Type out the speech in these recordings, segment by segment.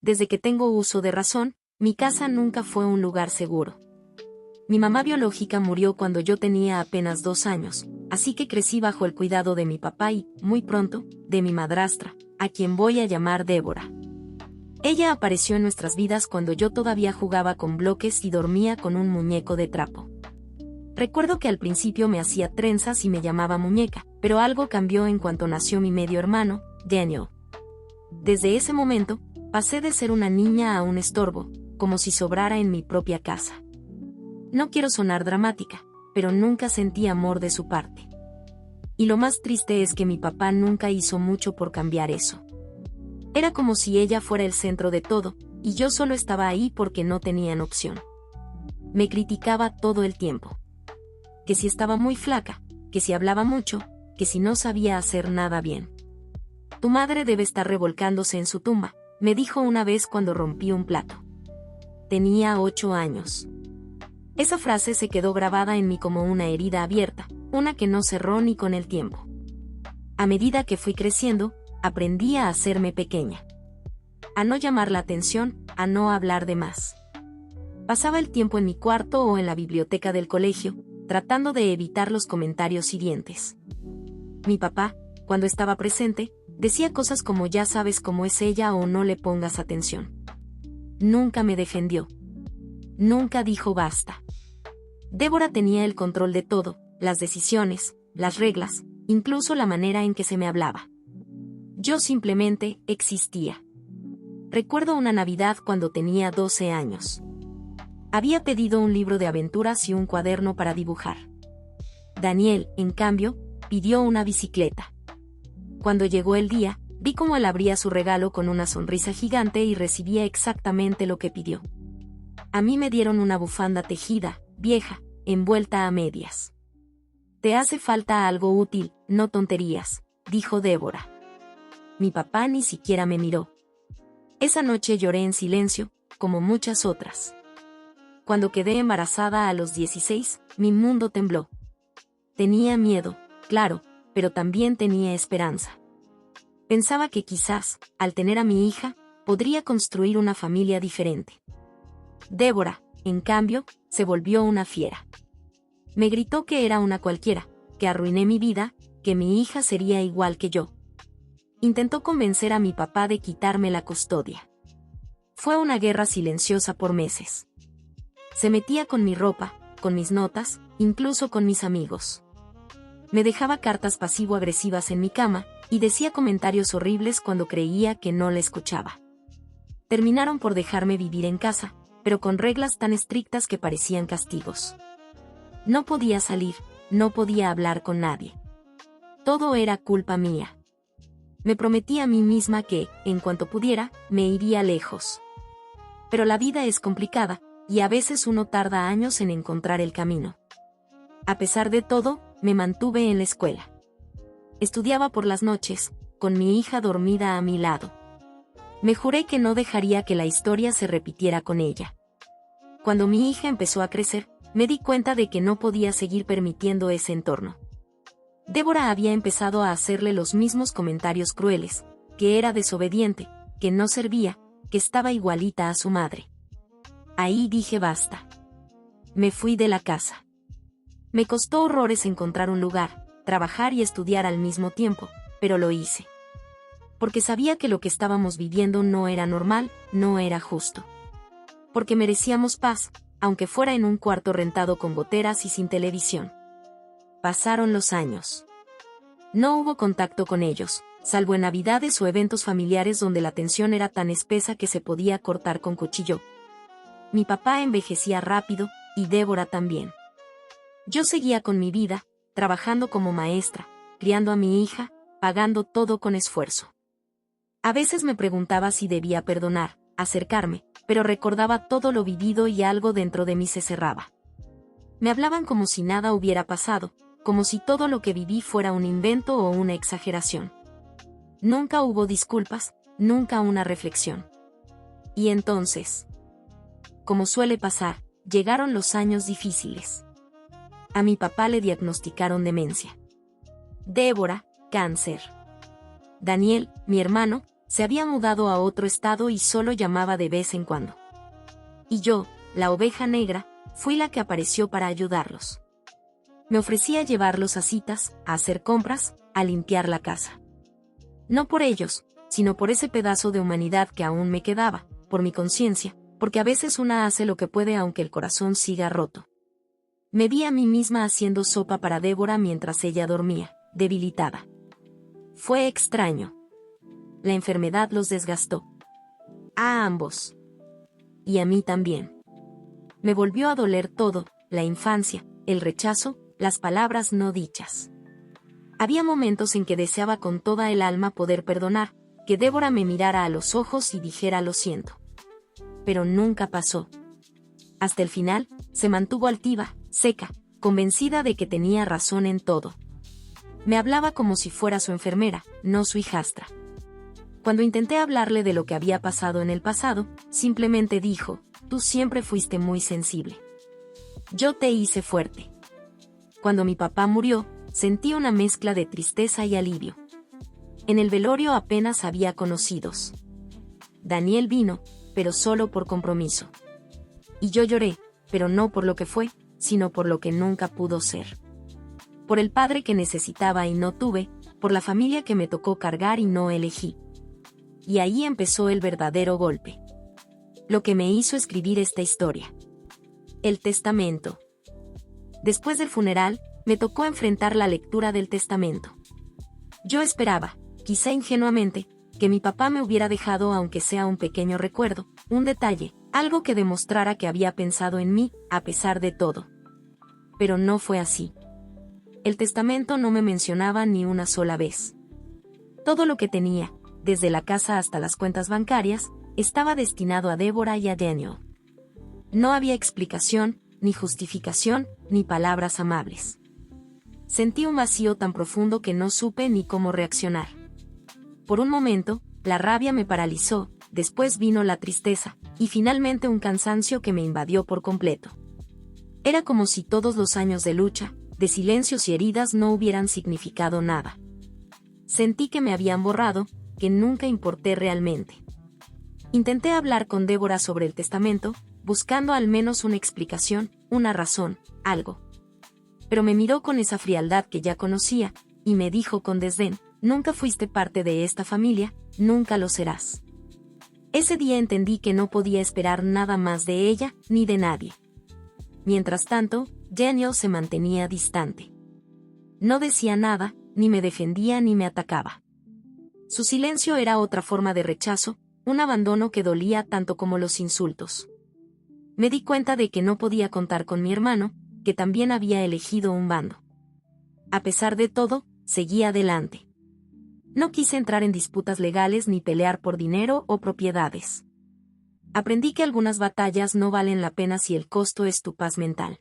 desde que tengo uso de razón, mi casa nunca fue un lugar seguro. Mi mamá biológica murió cuando yo tenía apenas 2 años, así que crecí bajo el cuidado de mi papá y, muy pronto, de mi madrastra, a quien voy a llamar Débora. Ella apareció en nuestras vidas cuando yo todavía jugaba con bloques y dormía con un muñeco de trapo. Recuerdo que al principio me hacía trenzas y me llamaba muñeca, pero algo cambió en cuanto nació mi medio hermano, Daniel. Desde ese momento, pasé de ser una niña a un estorbo, como si sobrara en mi propia casa. No quiero sonar dramática, pero nunca sentí amor de su parte. Y lo más triste es que mi papá nunca hizo mucho por cambiar eso. Era como si ella fuera el centro de todo, y yo solo estaba ahí porque no tenían opción. Me criticaba todo el tiempo. Que si estaba muy flaca, que si hablaba mucho, que si no sabía hacer nada bien. Tu madre debe estar revolcándose en su tumba, me dijo una vez cuando rompí un plato. Tenía 8 años. Esa frase se quedó grabada en mí como una herida abierta, una que no cerró ni con el tiempo. A medida que fui creciendo, aprendí a hacerme pequeña. A no llamar la atención, a no hablar de más. Pasaba el tiempo en mi cuarto o en la biblioteca del colegio, tratando de evitar los comentarios hirientes. Mi papá, cuando estaba presente, decía cosas como ya sabes cómo es ella o no le pongas atención. Nunca me defendió. Nunca dijo basta. Débora tenía el control de todo, las decisiones, las reglas, incluso la manera en que se me hablaba. Yo simplemente existía. Recuerdo una Navidad cuando tenía 12 años. Había pedido un libro de aventuras y un cuaderno para dibujar. Daniel, en cambio, pidió una bicicleta. Cuando llegó el día, vi cómo él abría su regalo con una sonrisa gigante y recibía exactamente lo que pidió. A mí me dieron una bufanda tejida, vieja, envuelta a medias. Te hace falta algo útil, no tonterías, dijo Débora. Mi papá ni siquiera me miró. Esa noche lloré en silencio, como muchas otras. Cuando quedé embarazada a los 16, mi mundo tembló. Tenía miedo, claro, pero también tenía esperanza. Pensaba que quizás, al tener a mi hija, podría construir una familia diferente. Débora, en cambio, se volvió una fiera. Me gritó que era una cualquiera, que arruiné mi vida, que mi hija sería igual que yo. Intentó convencer a mi papá de quitarme la custodia. Fue una guerra silenciosa por meses. Se metía con mi ropa, con mis notas, incluso con mis amigos. Me dejaba cartas pasivo-agresivas en mi cama, y decía comentarios horribles cuando creía que no la escuchaba. Terminaron por dejarme vivir en casa, pero con reglas tan estrictas que parecían castigos. No podía salir, no podía hablar con nadie. Todo era culpa mía. Me prometí a mí misma que, en cuanto pudiera, me iría lejos. Pero la vida es complicada, y a veces uno tarda años en encontrar el camino. A pesar de todo, me mantuve en la escuela. Estudiaba por las noches, con mi hija dormida a mi lado. Me juré que no dejaría que la historia se repitiera con ella. Cuando mi hija empezó a crecer, me di cuenta de que no podía seguir permitiendo ese entorno. Débora había empezado a hacerle los mismos comentarios crueles, que era desobediente, que no servía, que estaba igualita a su madre. Ahí dije basta. Me fui de la casa. Me costó horrores encontrar un lugar, trabajar y estudiar al mismo tiempo, pero lo hice. Porque sabía que lo que estábamos viviendo no era normal, no era justo. Porque merecíamos paz, aunque fuera en un cuarto rentado con goteras y sin televisión. Pasaron los años. No hubo contacto con ellos, salvo en Navidades o eventos familiares donde la tensión era tan espesa que se podía cortar con cuchillo. Mi papá envejecía rápido, y Débora también. Yo seguía con mi vida, trabajando como maestra, criando a mi hija, pagando todo con esfuerzo. A veces me preguntaba si debía perdonar, acercarme, pero recordaba todo lo vivido y algo dentro de mí se cerraba. Me hablaban como si nada hubiera pasado, como si todo lo que viví fuera un invento o una exageración. Nunca hubo disculpas, nunca una reflexión. Y entonces, como suele pasar, llegaron los años difíciles. A mi papá le diagnosticaron demencia. Débora, cáncer. Daniel, mi hermano, se había mudado a otro estado y solo llamaba de vez en cuando. Y yo, la oveja negra, fui la que apareció para ayudarlos. Me ofrecía llevarlos a citas, a hacer compras, a limpiar la casa. No por ellos, sino por ese pedazo de humanidad que aún me quedaba, por mi conciencia, porque a veces una hace lo que puede aunque el corazón siga roto. Me vi a mí misma haciendo sopa para Débora mientras ella dormía, debilitada. Fue extraño. La enfermedad los desgastó. A ambos. Y a mí también. Me volvió a doler todo, la infancia, el rechazo, las palabras no dichas. Había momentos en que deseaba con toda el alma poder perdonar, que Débora me mirara a los ojos y dijera lo siento. Pero nunca pasó. Hasta el final, se mantuvo altiva, seca, convencida de que tenía razón en todo. Me hablaba como si fuera su enfermera, no su hijastra. Cuando intenté hablarle de lo que había pasado en el pasado, simplemente dijo, tú siempre fuiste muy sensible. Yo te hice fuerte. Cuando mi papá murió, sentí una mezcla de tristeza y alivio. En el velorio apenas había conocidos. Daniel vino, pero solo por compromiso. Y yo lloré, pero no por lo que fue, sino por lo que nunca pudo ser. Por el padre que necesitaba y no tuve, por la familia que me tocó cargar y no elegí. Y ahí empezó el verdadero golpe. Lo que me hizo escribir esta historia. El testamento. Después del funeral, me tocó enfrentar la lectura del testamento. Yo esperaba, quizá ingenuamente, que mi papá me hubiera dejado aunque sea un pequeño recuerdo, un detalle, algo que demostrara que había pensado en mí, a pesar de todo. Pero no fue así. El testamento no me mencionaba ni una sola vez. Todo lo que tenía, desde la casa hasta las cuentas bancarias, estaba destinado a Débora y a Daniel. No había explicación, ni justificación, ni palabras amables. Sentí un vacío tan profundo que no supe ni cómo reaccionar. Por un momento, la rabia me paralizó, después vino la tristeza, y finalmente un cansancio que me invadió por completo. Era como si todos los años de lucha, de silencios y heridas no hubieran significado nada. Sentí que me habían borrado, que nunca importé realmente. Intenté hablar con Débora sobre el testamento, buscando al menos una explicación, una razón, algo. Pero me miró con esa frialdad que ya conocía, y me dijo con desdén, nunca fuiste parte de esta familia, nunca lo serás. Ese día entendí que no podía esperar nada más de ella, ni de nadie. Mientras tanto, Daniel se mantenía distante. No decía nada, ni me defendía ni me atacaba. Su silencio era otra forma de rechazo, un abandono que dolía tanto como los insultos. Me di cuenta de que no podía contar con mi hermano, que también había elegido un bando. A pesar de todo, seguía adelante. No quise entrar en disputas legales ni pelear por dinero o propiedades. Aprendí que algunas batallas no valen la pena si el costo es tu paz mental.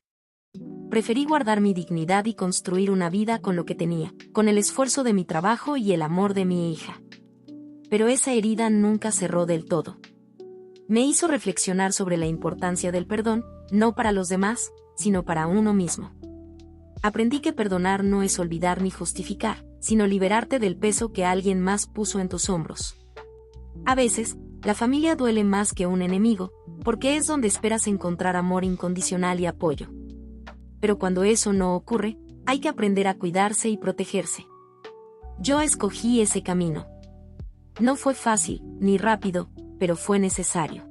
Preferí guardar mi dignidad y construir una vida con lo que tenía, con el esfuerzo de mi trabajo y el amor de mi hija. Pero esa herida nunca cerró del todo. Me hizo reflexionar sobre la importancia del perdón, no para los demás, sino para uno mismo. Aprendí que perdonar no es olvidar ni justificar, sino liberarte del peso que alguien más puso en tus hombros. A veces, la familia duele más que un enemigo, porque es donde esperas encontrar amor incondicional y apoyo. Pero cuando eso no ocurre, hay que aprender a cuidarse y protegerse. Yo escogí ese camino. No fue fácil, ni rápido, pero fue necesario.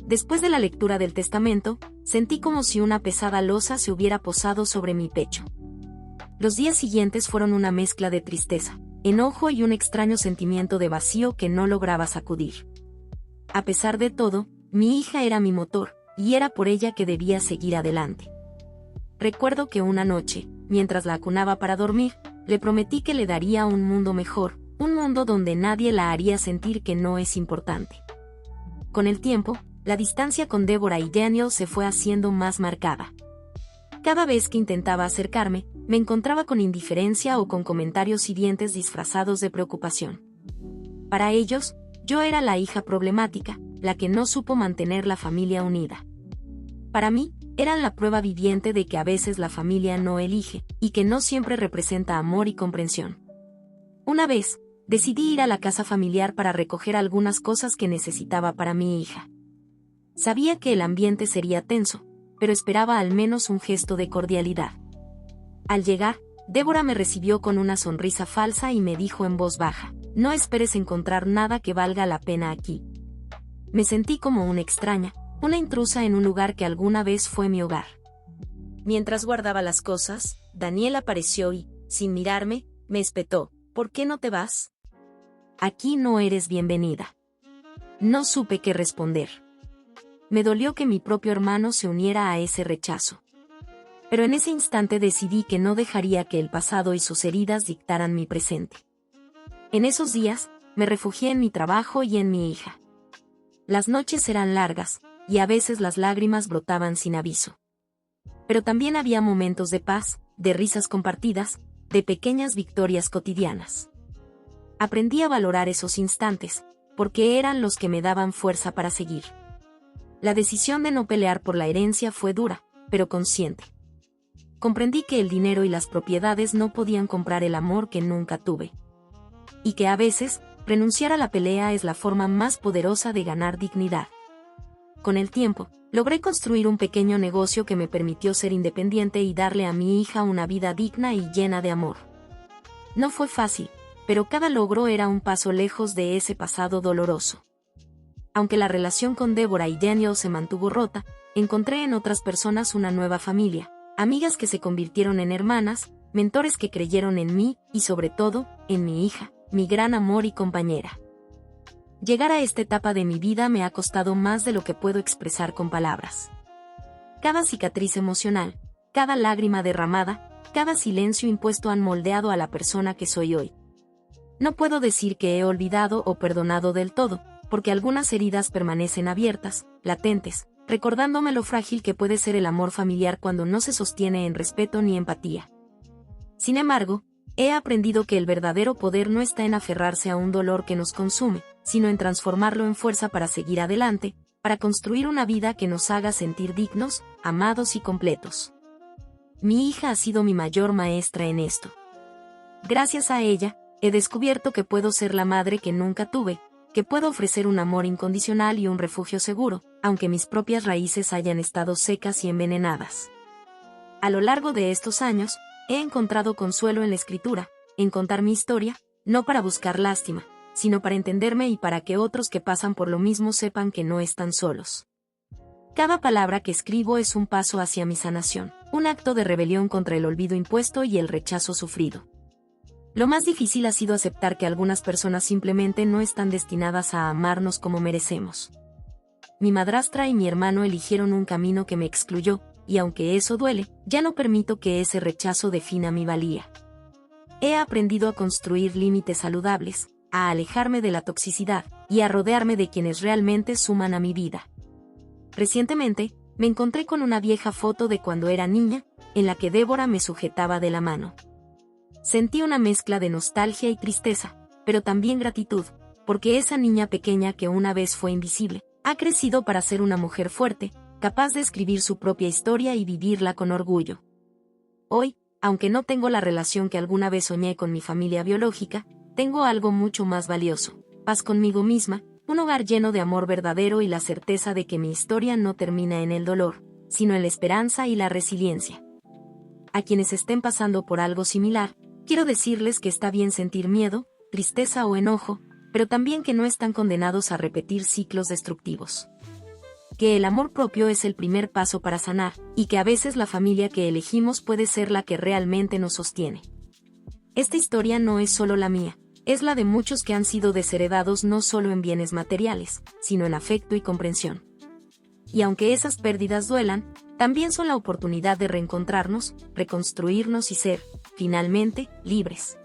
Después de la lectura del testamento, sentí como si una pesada losa se hubiera posado sobre mi pecho. Los días siguientes fueron una mezcla de tristeza, enojo y un extraño sentimiento de vacío que no lograba sacudir. A pesar de todo, mi hija era mi motor, y era por ella que debía seguir adelante. Recuerdo que una noche, mientras la acunaba para dormir, le prometí que le daría un mundo mejor, un mundo donde nadie la haría sentir que no es importante. Con el tiempo, la distancia con Débora y Daniel se fue haciendo más marcada. Cada vez que intentaba acercarme, me encontraba con indiferencia o con comentarios hirientes disfrazados de preocupación. Para ellos, yo era la hija problemática, la que no supo mantener la familia unida. Para mí, eran la prueba viviente de que a veces la familia no elige, y que no siempre representa amor y comprensión. Una vez, decidí ir a la casa familiar para recoger algunas cosas que necesitaba para mi hija. Sabía que el ambiente sería tenso, pero esperaba al menos un gesto de cordialidad. Al llegar, Débora me recibió con una sonrisa falsa y me dijo en voz baja: «No esperes encontrar nada que valga la pena aquí». Me sentí como una extraña, una intrusa en un lugar que alguna vez fue mi hogar. Mientras guardaba las cosas, Daniel apareció y, sin mirarme, me espetó: «¿Por qué no te vas? Aquí no eres bienvenida». No supe qué responder. Me dolió que mi propio hermano se uniera a ese rechazo. Pero en ese instante decidí que no dejaría que el pasado y sus heridas dictaran mi presente. En esos días, me refugié en mi trabajo y en mi hija. Las noches eran largas, y a veces las lágrimas brotaban sin aviso. Pero también había momentos de paz, de risas compartidas, de pequeñas victorias cotidianas. Aprendí a valorar esos instantes, porque eran los que me daban fuerza para seguir. La decisión de no pelear por la herencia fue dura, pero consciente. Comprendí que el dinero y las propiedades no podían comprar el amor que nunca tuve. Y que a veces, renunciar a la pelea es la forma más poderosa de ganar dignidad. Con el tiempo, logré construir un pequeño negocio que me permitió ser independiente y darle a mi hija una vida digna y llena de amor. No fue fácil, pero cada logro era un paso lejos de ese pasado doloroso. Aunque la relación con Débora y Daniel se mantuvo rota, encontré en otras personas una nueva familia, amigas que se convirtieron en hermanas, mentores que creyeron en mí y sobre todo, en mi hija, mi gran amor y compañera. Llegar a esta etapa de mi vida me ha costado más de lo que puedo expresar con palabras. Cada cicatriz emocional, cada lágrima derramada, cada silencio impuesto han moldeado a la persona que soy hoy. No puedo decir que he olvidado o perdonado del todo, porque algunas heridas permanecen abiertas, latentes, recordándome lo frágil que puede ser el amor familiar cuando no se sostiene en respeto ni empatía. Sin embargo, he aprendido que el verdadero poder no está en aferrarse a un dolor que nos consume, sino en transformarlo en fuerza para seguir adelante, para construir una vida que nos haga sentir dignos, amados y completos. Mi hija ha sido mi mayor maestra en esto. Gracias a ella, he descubierto que puedo ser la madre que nunca tuve, que puedo ofrecer un amor incondicional y un refugio seguro, aunque mis propias raíces hayan estado secas y envenenadas. A lo largo de estos años, he encontrado consuelo en la escritura, en contar mi historia, no para buscar lástima, sino para entenderme y para que otros que pasan por lo mismo sepan que no están solos. Cada palabra que escribo es un paso hacia mi sanación, un acto de rebelión contra el olvido impuesto y el rechazo sufrido. Lo más difícil ha sido aceptar que algunas personas simplemente no están destinadas a amarnos como merecemos. Mi madrastra y mi hermano eligieron un camino que me excluyó, y aunque eso duele, ya no permito que ese rechazo defina mi valía. He aprendido a construir límites saludables, a alejarme de la toxicidad, y a rodearme de quienes realmente suman a mi vida. Recientemente, me encontré con una vieja foto de cuando era niña, en la que Débora me sujetaba de la mano. Sentí una mezcla de nostalgia y tristeza, pero también gratitud, porque esa niña pequeña que una vez fue invisible, ha crecido para ser una mujer fuerte, capaz de escribir su propia historia y vivirla con orgullo. Hoy, aunque no tengo la relación que alguna vez soñé con mi familia biológica, tengo algo mucho más valioso: paz conmigo misma, un hogar lleno de amor verdadero y la certeza de que mi historia no termina en el dolor, sino en la esperanza y la resiliencia. A quienes estén pasando por algo similar, quiero decirles que está bien sentir miedo, tristeza o enojo, pero también que no están condenados a repetir ciclos destructivos. Que el amor propio es el primer paso para sanar, y que a veces la familia que elegimos puede ser la que realmente nos sostiene. Esta historia no es solo la mía, es la de muchos que han sido desheredados no solo en bienes materiales, sino en afecto y comprensión. Y aunque esas pérdidas duelan, también son la oportunidad de reencontrarnos, reconstruirnos y ser, finalmente, libres.